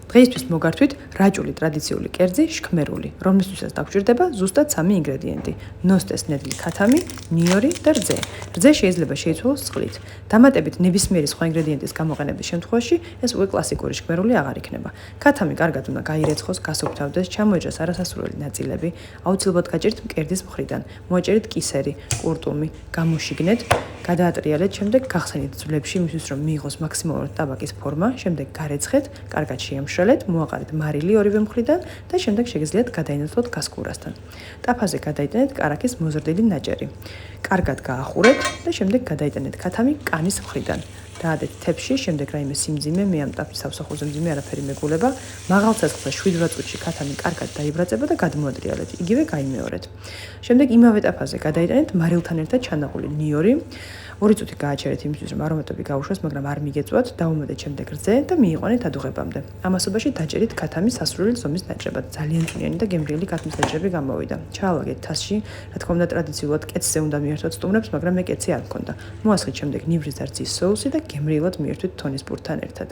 დღეისთვის მოგართვით რაჭული ტრადიციული კერძი შქმერული, რომლისთვისაც დაგვჭირდება ზუსტად 3 ინგრედიენტი: ნოსტეს ნედლი ქათამი, ნიორი და რძე. რძე შეიძლება შეიცვალოს წყლით. დამატებით ნებისმიერი სხვა ინგრედიენტის გამოყენების შემთხვევაში ეს უკვე კლასიკური შქმერული აღარ იქნება. ქათამი კარგად უნდა გაირეცხოს, გასუფთავდეს, ჩამოეჭრას არასასურველი ნაწილები, აუცილებლად გაჭირთ მკერდის მხრიდან, მოაჭერით კისერი, კურტუმი, გამოშიგნეთ, გადაატრიალეთ, შემდეგ გახსენით ძვლებში იმისთვის, რომ მიიღოს მაქსიმალურად ტაბაკის ფორმა, შემდეგ გარეცხეთ, კარგად შეამშრალეთ, მოაყარეთ მარილი ორივე მხრიდან და შემდეგ შეგიძლიათ გადაინაცვლოთ გასკურასთან. ტაფაზე გადაიტანეთ კარაქის მოზრდილი ნაჭერი. კარგად გაახურეთ და შემდეგ გადაიტანეთ ქათამი კანის მხრიდან. დაადეთ თეფში, შემდეგ რაიმე სიმძიმე, მე ამ ტაფის სამსახურზე მძიმე არაფერი მეგულება, მაღალ ცეცხლზე 7-8 წუთში ქათამი კარგად დაიბრაწება და გადმოატრიალეთ. იგივე გაიმეორეთ. შემდეგ იმავე ტაფაზე გადაიტანეთ მარილთან ერთად ჩანაყული ნიორი. 2 წუთი გააჩერეთ იმისთვის, რომ არომატები გაუშვას, მაგრამ არ მიგეწვათ. დაუმატეთ შემდეგ რძე და მიიყვანეთ ადუღებამდე. ამასობაში დაჭერით ქათამის სასურველი ზომის ნაჭრებად. ძალიან წვნიანი და გემრიელი ქათმის ნაჭრები გამოვიდა. ჩაალაგეთ თასში, რა თქმა უნდა ტრადიციულად კეცზე უნდა მიერთოთ სტუმრებს, მაგრამ მე კეცი არ მქონდა. მოასხით შემდეგ ნივრის და რძის соуსი და გემრიელად მიერთვით თონის პურთან ერთად.